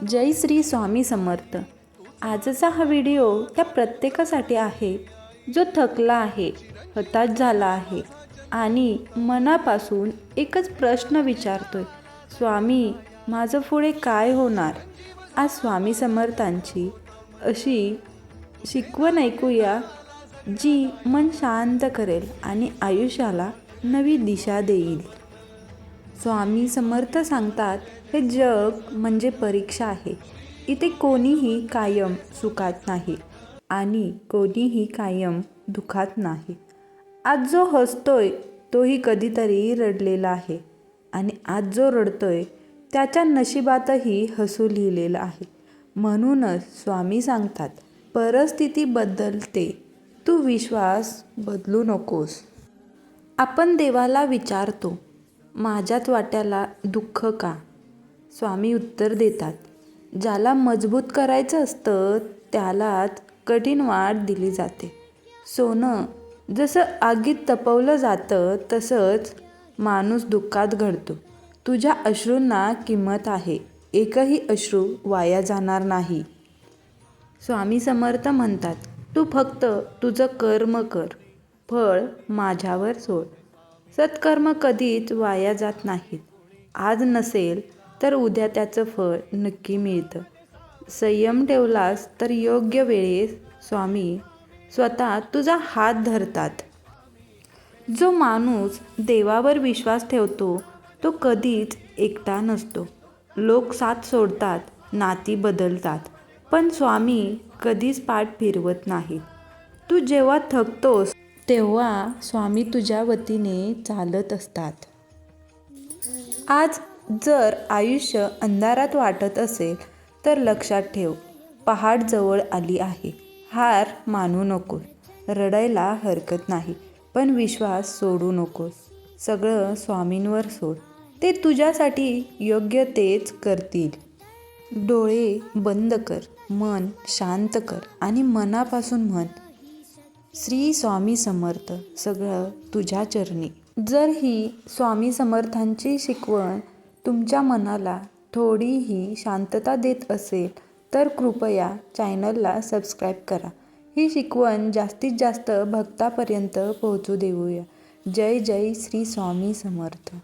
जय श्री स्वामी समर्थ। आजचा हा व्हिडिओ त्या प्रत्येकासाठी आहे जो थकला आहे, हताश झाला आहे आणि मनापासून एकच प्रश्न विचारतोय, स्वामी माझं पुढे काय होणार। आज स्वामी समर्थांची अशी शिकवण ऐकूया जी मन शांत करेल आणि आयुष्याला नवी दिशा देईल। स्वामी समर्थ सांगतात, हे जग म्हणजे परीक्षा आहे। इथे कोणीही कायम सुखात नाही आणि कोणीही कायम दुखात नाही। आज जो हसतोय तोही कधीतरी रडलेला आहे आणि आज जो रडतोय त्याच्या नशिबातही हसू लिहिलेलं आहे। म्हणूनच स्वामी सांगतात, परिस्थिती बदलते, तू विश्वास बदलू नकोस। आपण देवाला विचारतो, माझ्यात वाट्याला दुःख का? स्वामी उत्तर देतात, ज्याला मजबूत करायचं असतं त्यालाच कठीण वाट दिली जाते। सोनं जसं आगीत तपवलं जातं तसंच माणूस दुःखात घडतो। तुझ्या अश्रूंना किंमत आहे, एकही अश्रू वाया जाणार नाही। स्वामी समर्थ म्हणतात, तू फक्त तुझं कर्म कर, फळ माझ्यावर सोड। सत्कर्म कधीच वाया जात नाहीत। आज नसेल तर उद्या त्याचं फळ नक्की मिळतं। संयम ठेवलास तर योग्य वेळेस स्वामी स्वतः तुझा हात धरतात। जो माणूस देवावर विश्वास ठेवतो तो कधीच एकटा नसतो। लोक साथ सोडतात, नाती बदलतात, पण स्वामी कधीच पाठ फिरवत नाहीत। तू जेव्हा थकतोस तेव्हा स्वामी तुझ्या वतीने चालत असतात। आज जर आयुष्य अंधारात वाटत असेल तर लक्षात ठेव, पहाट जवळ आली आहे। हार मानू नकोस, रडायला हरकत नाही, पण विश्वास सोडू नकोस। सगळं स्वामींवर सोड, ते तुझ्यासाठी योग्य तेच करतील। डोळे बंद कर, मन शांत कर आणि मनापासून म्हण, श्री स्वामी समर्थ, सगळं तुझ्या चरणी। जर ही स्वामी समर्थांची शिकवण तुमच्या मनाला थोडीही शांतता देत असेल तर कृपया चॅनलला सबस्क्राईब करा। ही शिकवण जास्तीत जास्त भक्तापर्यंत पोहोचू देऊया। जय जय श्री स्वामी समर्थ।